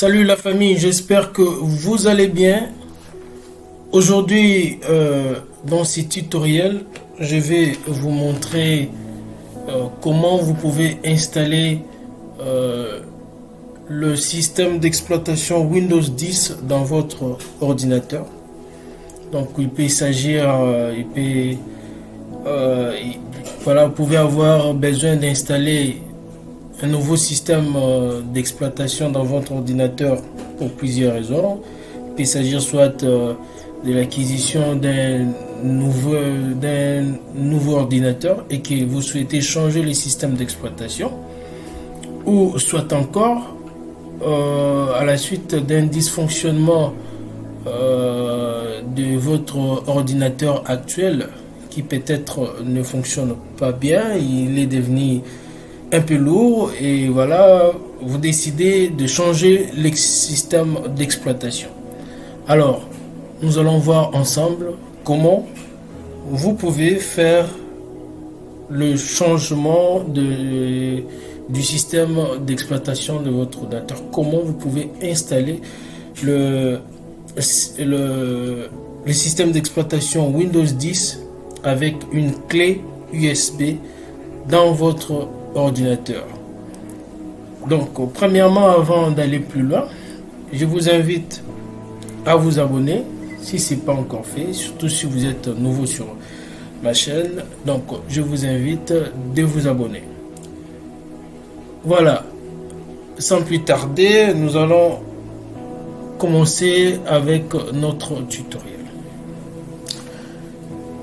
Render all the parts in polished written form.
Salut la famille, j'espère que vous allez bien. Aujourd'hui, dans ce tutoriel, je vais vous montrer comment vous pouvez installer le système d'exploitation Windows 10 dans votre ordinateur. Donc, il peut s'agir, voilà, vous pouvez avoir besoin d'installer un nouveau système d'exploitation dans votre ordinateur pour plusieurs raisons. Il peut s'agir soit de l'acquisition d'un nouveau ordinateur et que vous souhaitez changer le système d'exploitation, ou soit encore à la suite d'un dysfonctionnement de votre ordinateur actuel qui peut-être ne fonctionne pas bien, il est devenu un peu lourd et voilà, vous décidez de changer le système d'exploitation. Alors, nous allons voir ensemble comment vous pouvez faire le changement du système d'exploitation de votre ordinateur. Comment vous pouvez installer le système d'exploitation Windows 10 avec une clé USB dans votre ordinateur. Donc, premièrement, avant d'aller plus loin, je vous invite à vous abonner si ce n'est pas encore fait, surtout si vous êtes nouveau sur ma chaîne. Donc, je vous invite de vous abonner. Voilà, sans plus tarder, nous allons commencer avec notre tutoriel.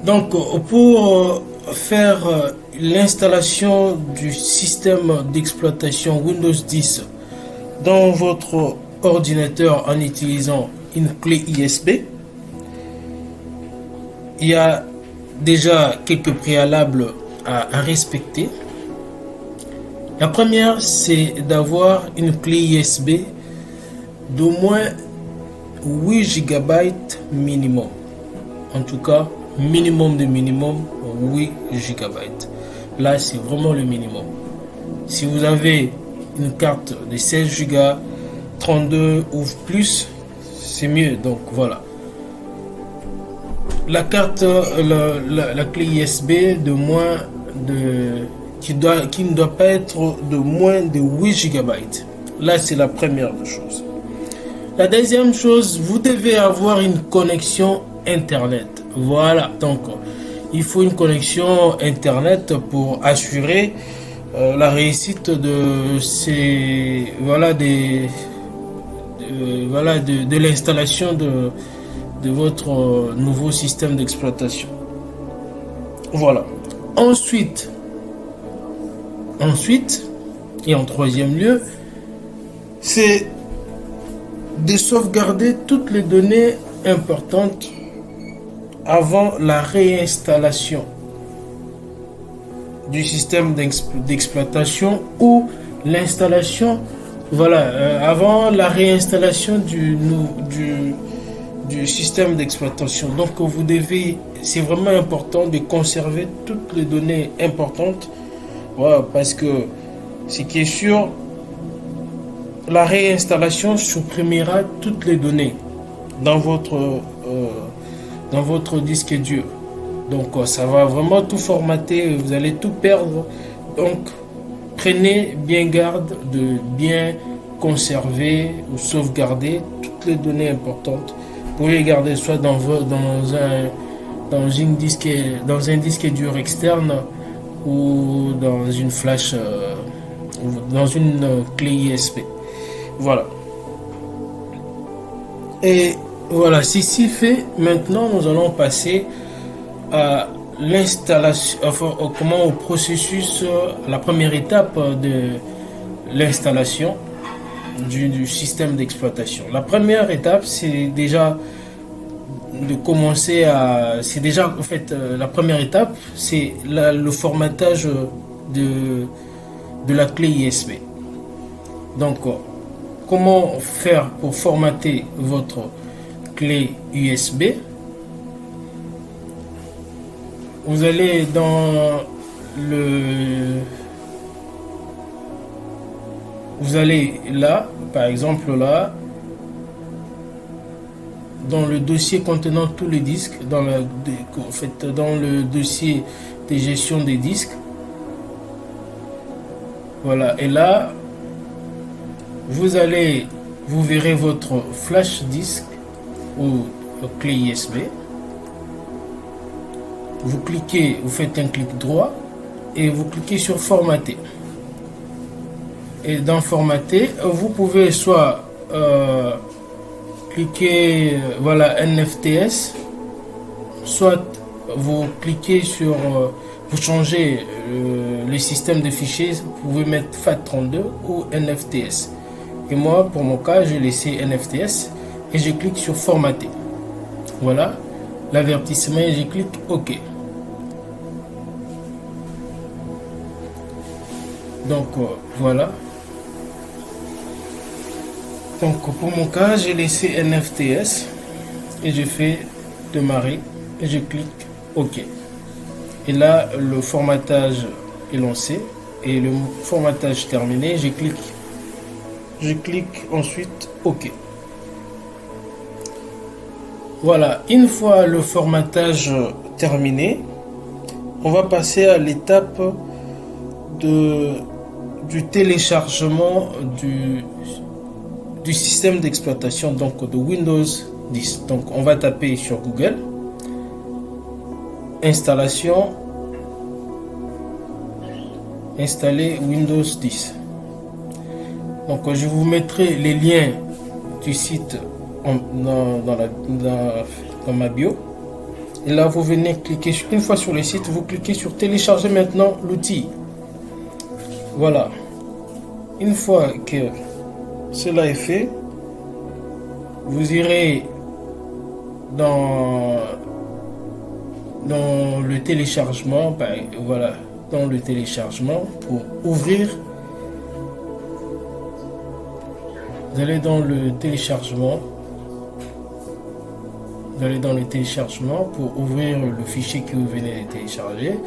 Donc, pour faire l'installation du système d'exploitation Windows 10 dans votre ordinateur en utilisant une clé USB, il y a déjà quelques préalables à respecter. La première, c'est d'avoir une clé USB d'au moins 8 GB minimum. En tout cas, minimum de minimum 8 GB. Là, c'est vraiment le minimum. Si vous avez une carte de 16 Go, 32 ou plus, c'est mieux. Donc voilà. La carte, la clé USB de moins de qui ne doit pas être de moins de 8 GB. Là, c'est la première chose. La deuxième chose, vous devez avoir une connexion Internet. Voilà. Donc, il faut une connexion Internet pour assurer la réussite de ces de l'installation de votre nouveau système d'exploitation. Voilà. Ensuite et en troisième lieu, c'est de sauvegarder toutes les données importantes avant la réinstallation du système d'exploitation ou l'installation, avant la réinstallation du système d'exploitation. Donc c'est vraiment important de conserver toutes les données importantes, parce que ce qui est sûr, la réinstallation supprimera toutes les données dans votre disque dur. Donc ça va vraiment tout formater, vous allez tout perdre. Donc prenez bien garde de bien conserver ou sauvegarder toutes les données importantes. Vous pouvez les garder soit dans un disque dur externe ou dans une flash dans une clé USB. Voilà. Et voilà, ceci fait, maintenant nous allons passer à l'installation, au processus, la première étape de l'installation du système d'exploitation. La première étape, c'est déjà de commencer la première étape, c'est le formatage de la clé USB. Donc, comment faire pour formater votre clé USB? Vous allez dans vous allez là, par exemple là, dans le dossier contenant tous les disques, dans le dossier de gestion des disques. Voilà, et là, vous verrez votre flash disque ou clé USB. Vous cliquez, vous faites un clic droit et vous cliquez sur formater. Et dans formater, vous pouvez soit cliquer voilà NFTS, soit vous cliquez sur vous changez le système de fichiers, vous pouvez mettre FAT32 ou NFTS. Et moi, pour mon cas, j'ai laissé NFTS et je clique sur formater. Voilà l'avertissement et je clique OK. Donc voilà. Donc pour mon cas, j'ai laissé NFTS et je fais démarrer et je clique OK. Et là, le formatage est lancé et le formatage terminé, je clique ensuite OK. Voilà, une fois le formatage terminé, on va passer à l'étape du téléchargement du système d'exploitation, donc de Windows 10. Donc on va taper sur Google, installation, installer Windows 10. Donc je vous mettrai les liens du site dans ma bio. Et là vous venez cliquer une fois sur le site, vous cliquez sur télécharger maintenant l'outil. Voilà, une fois que cela est fait, vous irez dans le téléchargement, voilà, dans le téléchargement pour ouvrir. Vous allez dans le téléchargement. Vous allez dans le téléchargement pour ouvrir le fichier que vous venez de télécharger.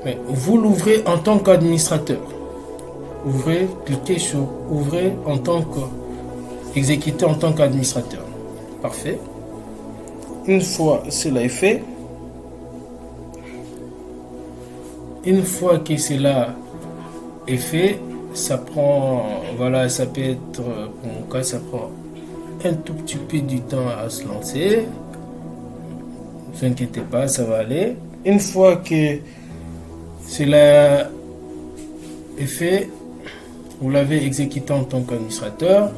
Mais vous l'ouvrez en tant qu'administrateur. Ouvrez, cliquez sur ouvrir en tant exécuter en tant qu'administrateur. Parfait. Une fois cela est fait, une fois que cela est fait, ça prend, voilà, ça peut être, pour mon cas, ça prend un tout petit peu du temps à se lancer. Ne vous inquiétez pas, ça va aller. Une fois que cela est fait, vous l'avez exécuté en tant qu'administrateur.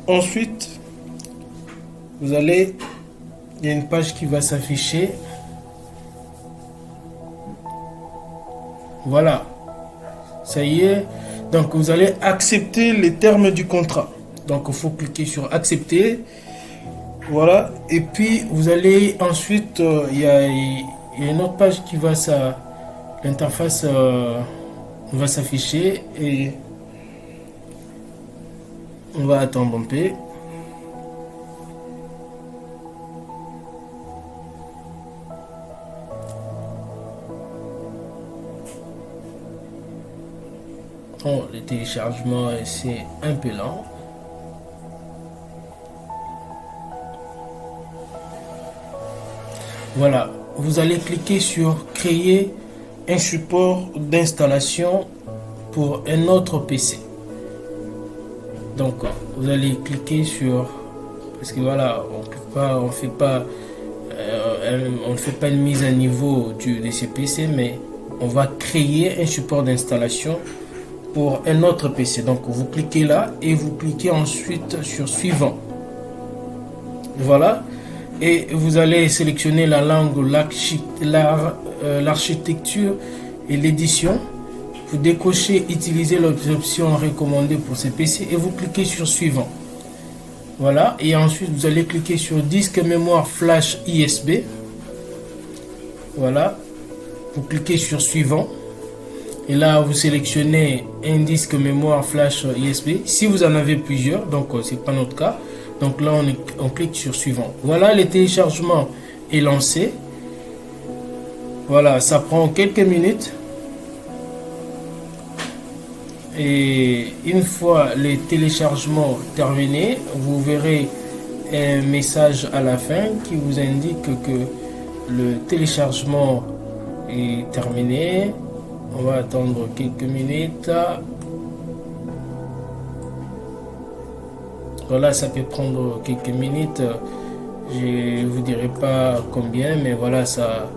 Ensuite, il y a une page qui va s'afficher. Voilà, ça y est. Donc vous allez accepter les termes du contrat. Donc il faut cliquer sur accepter. Voilà, et puis vous allez ensuite, il y a une autre page qui va l'interface va s'afficher et on va attendre un peu. Bon, le téléchargement c'est un peu lent. Voilà, vous allez cliquer sur créer un support d'installation pour un autre PC. Donc vous allez cliquer sur, parce que voilà, on ne fait pas une mise à niveau de ces PC, mais on va créer un support d'installation pour un autre PC. Donc vous cliquez là et vous cliquez ensuite sur suivant. Voilà, et vous allez sélectionner la langue, l'architecture et l'édition. Vous décochez utiliser les options recommandées pour ces PC et vous cliquez sur suivant. Voilà, et ensuite vous allez cliquer sur disque mémoire flash USB. Voilà, vous cliquez sur suivant et là vous sélectionnez un disque mémoire flash USB si vous en avez plusieurs, donc c'est pas notre cas. Donc là on clique sur suivant. Voilà, le téléchargement est lancé. Voilà, ça prend quelques minutes. Et une fois les téléchargements terminés, vous verrez un message à la fin qui vous indique que le téléchargement est terminé. On va attendre quelques minutes. Voilà, ça peut prendre quelques minutes. Je ne vous dirai pas combien, mais voilà, ça,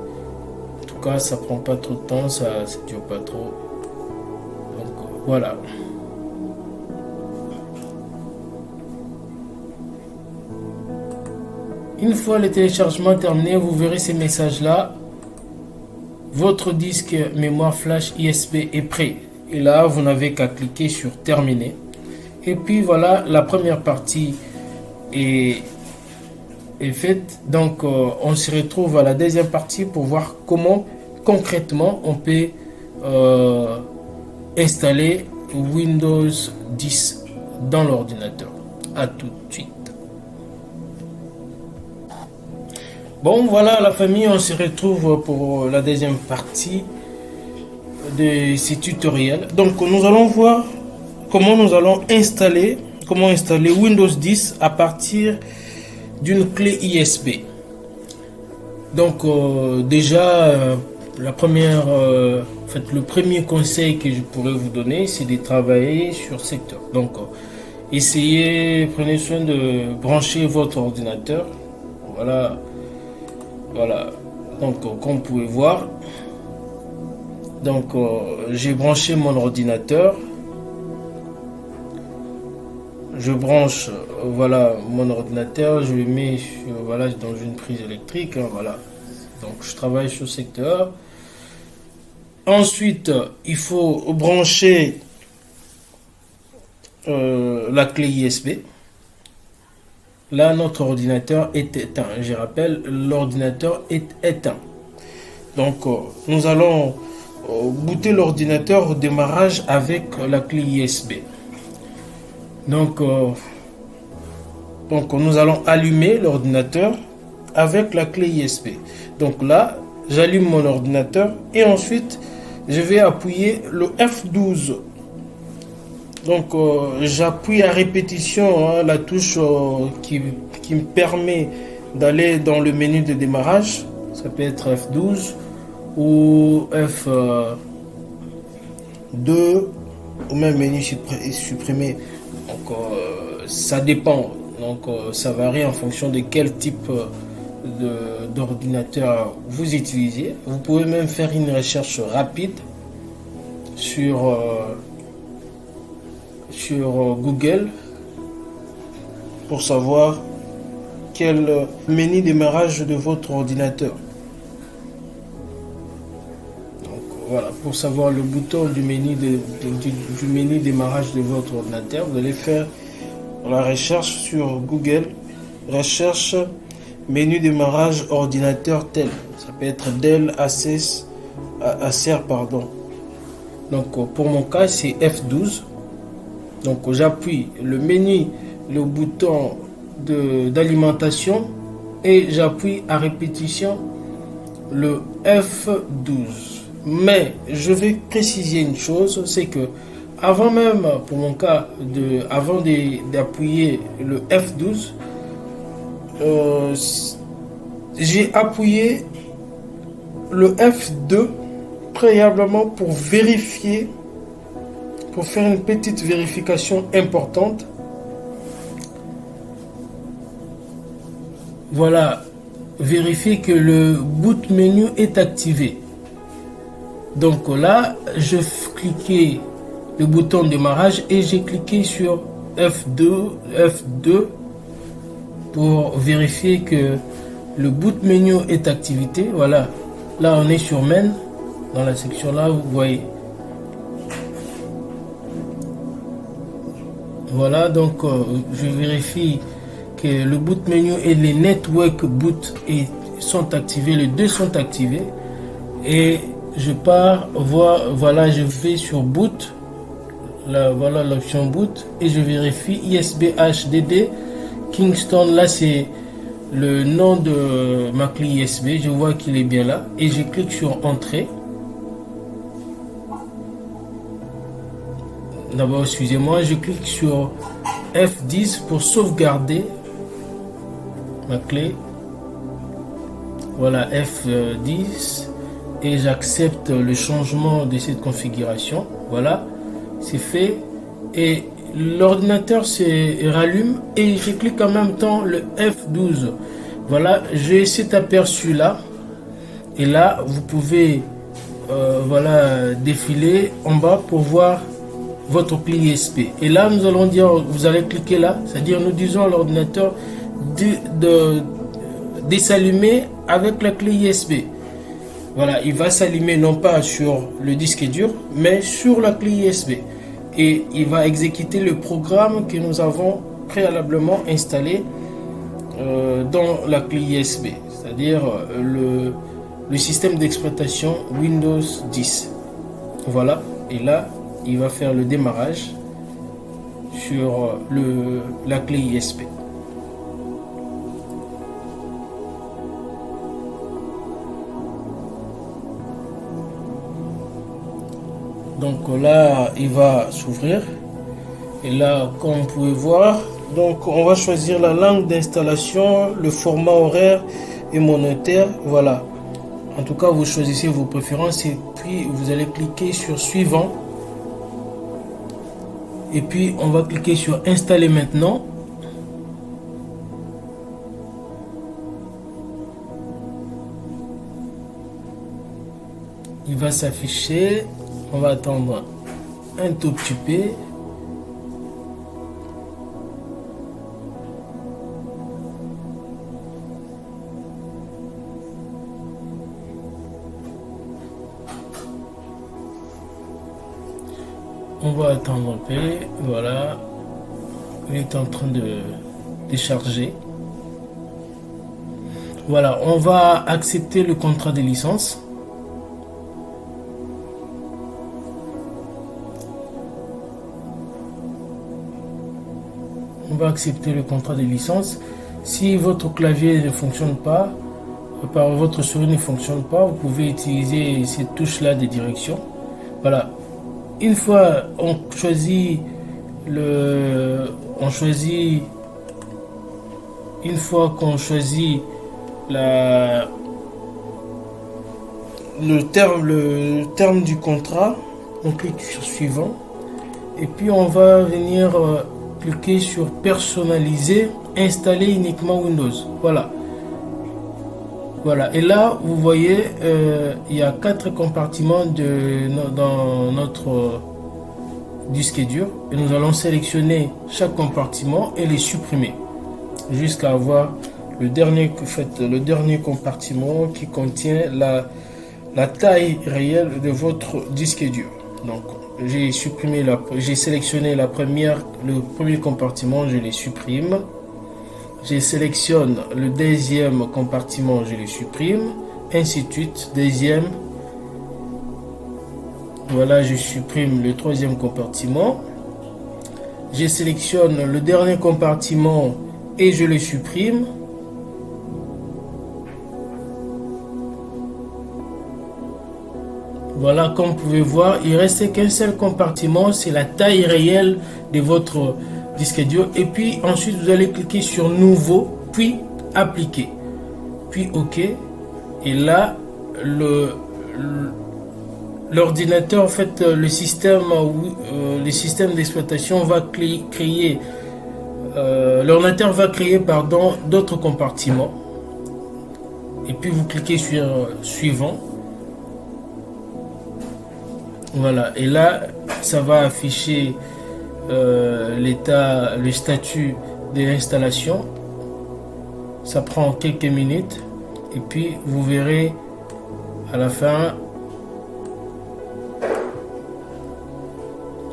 en tout cas, ça prend pas trop de temps, ça ne dure pas trop. Donc voilà. Une fois le téléchargement terminé, vous verrez ces messages-là. Votre disque mémoire flash ISB est prêt. Et là, vous n'avez qu'à cliquer sur terminer. Et puis voilà, la première partie est faite. Donc, on se retrouve à la deuxième partie pour voir comment concrètement on peut installer Windows 10 dans l'ordinateur. À tout de suite. Bon, voilà la famille, on se retrouve pour la deuxième partie de ces tutoriels. Donc, nous allons voir comment nous allons installer Windows 10 à partir d'une clé ISB. Donc, déjà, le premier conseil que je pourrais vous donner, c'est de travailler sur secteur. Donc, prenez soin de brancher votre ordinateur. Voilà, donc comme vous pouvez voir, donc j'ai branché mon ordinateur, je branche voilà mon ordinateur, je le mets dans une prise électrique, voilà, donc je travaille sur secteur. Ensuite il faut brancher la clé ISB. Là, notre ordinateur est éteint. Je rappelle, l'ordinateur est éteint. Donc, nous allons booter l'ordinateur au démarrage avec la clé ISB. Donc, nous allons allumer l'ordinateur avec la clé ISB. Donc là, j'allume mon ordinateur et ensuite, je vais appuyer le F12. Donc j'appuie à répétition la touche qui me permet d'aller dans le menu de démarrage. Ça peut être F12 ou F2 ou même menu supprimé. Donc ça dépend. Donc ça varie en fonction de quel type d'ordinateur vous utilisez. Vous pouvez même faire une recherche rapide sur Google pour savoir quel menu démarrage de votre ordinateur. Donc voilà, pour savoir le bouton du menu démarrage de votre ordinateur, vous allez faire la recherche sur Google, recherche menu démarrage ordinateur tel. Ça peut être Dell, Acer, pardon. Donc pour mon cas, c'est F12. Donc j'appuie le bouton d'alimentation et j'appuie à répétition le F12. Mais je vais préciser une chose, c'est que avant même, pour mon cas, avant d'appuyer le F12, j'ai appuyé le F2 préalablement pour vérifier, pour faire une petite vérification importante. Voilà, vérifier que le boot menu est activé. Donc là, je cliquais le bouton démarrage et j'ai cliqué sur F2 pour vérifier que le boot menu est activé. Voilà, là on est sur main, dans la section là, vous voyez. Voilà, donc je vérifie que le boot menu et les network boot sont activés, les deux sont activés. Et je pars voir, voilà, je vais sur boot, là, voilà l'option boot, et je vérifie ISB HDD Kingston. Là c'est le nom de ma clé ISB, je vois qu'il est bien là, et je clique sur entrée. d'abord, excusez-moi, je clique sur F10 pour sauvegarder ma clé. Voilà, F10 et j'accepte le changement de cette configuration. Voilà, c'est fait et l'ordinateur se rallume et je clique en même temps le F12. Voilà, j'ai cet aperçu là et là vous pouvez voilà, défiler en bas pour voir votre clé USB. Et là nous allons dire, vous allez cliquer là, c'est-à-dire nous disons à l'ordinateur de s'allumer avec la clé USB. Voilà, il va s'allumer non pas sur le disque dur, mais sur la clé USB. Et il va exécuter le programme que nous avons préalablement installé dans la clé USB, c'est-à-dire le système d'exploitation Windows 10. Voilà, et là, il va faire le démarrage sur la clé USB. Donc là, il va s'ouvrir. Et là, comme vous pouvez voir, donc on va choisir la langue d'installation, le format horaire et monétaire. Voilà. En tout cas, vous choisissez vos préférences et puis vous allez cliquer sur suivant. Et puis on va cliquer sur installer maintenant. Il va s'afficher. On va attendre un tout petit peu. On va attendre un peu. Voilà. Il est en train de décharger. Voilà. On va accepter le contrat de licence. On va accepter le contrat de licence. Si votre clavier ne fonctionne pas, par votre souris ne fonctionne pas, vous pouvez utiliser ces touches là de direction. Voilà. Une fois on choisit une fois qu'on choisit le terme du contrat, on clique sur suivant et puis on va venir cliquer sur personnaliser, installer uniquement Windows. Voilà. Voilà. Et là, vous voyez, il y a 4 compartiments dans notre disque dur. Et nous allons sélectionner chaque compartiment et les supprimer jusqu'à avoir le dernier compartiment qui contient la taille réelle de votre disque dur. Donc, j'ai sélectionné le premier compartiment, je les supprime. Je sélectionne le deuxième compartiment, je les supprime, ainsi de suite, deuxième. Voilà, je supprime le troisième compartiment. Je sélectionne le dernier compartiment et je le supprime. Voilà, comme vous pouvez voir, il ne reste qu'un seul compartiment, c'est la taille réelle de votre disque dur. Et puis ensuite, vous allez cliquer sur nouveau, puis appliquer, puis OK. Et là, l'ordinateur, en fait, le système d'exploitation va créer, l'ordinateur va créer, pardon, d'autres compartiments. Et puis vous cliquez sur suivant. Voilà, et là, ça va afficher le statut de l'installation. Ça prend quelques minutes et puis vous verrez à la fin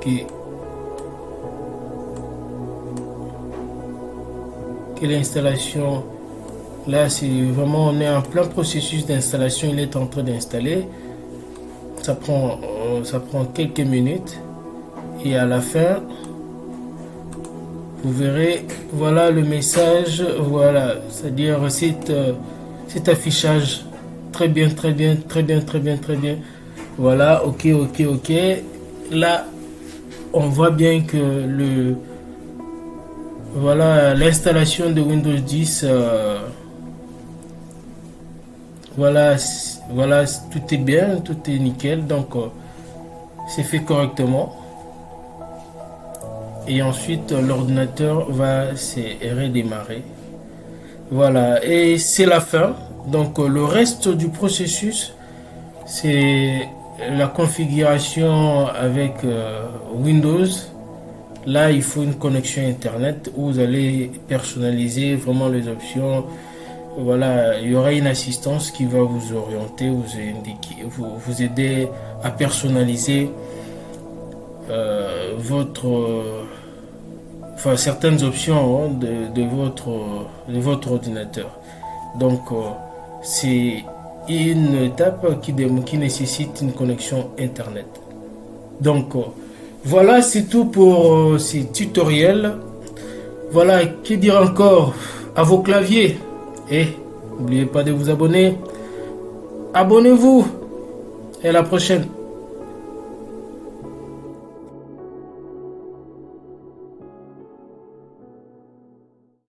que l'installation, là c'est vraiment, on est en plein processus d'installation, il est en train d'installer. Ça prend quelques minutes et à la fin vous verrez, voilà le message, voilà, c'est-à-dire cet affichage. Très bien, très bien, très bien, très bien, très bien. Voilà, ok. Là, on voit bien que voilà, l'installation de Windows 10, voilà, tout est bien, tout est nickel, donc c'est fait correctement. Et ensuite, l'ordinateur va se redémarrer. Voilà, et c'est la fin. Donc, le reste du processus, c'est la configuration avec Windows. Là, il faut une connexion Internet où vous allez personnaliser vraiment les options. Voilà, il y aura une assistance qui va vous orienter, vous aider à personnaliser certaines options hein, de votre ordinateur. Donc, c'est une étape qui nécessite une connexion Internet. Donc, voilà, c'est tout pour ces tutoriels. Voilà, que dire encore à vos claviers. Et n'oubliez pas de vous abonner. Abonnez-vous. Et à la prochaine.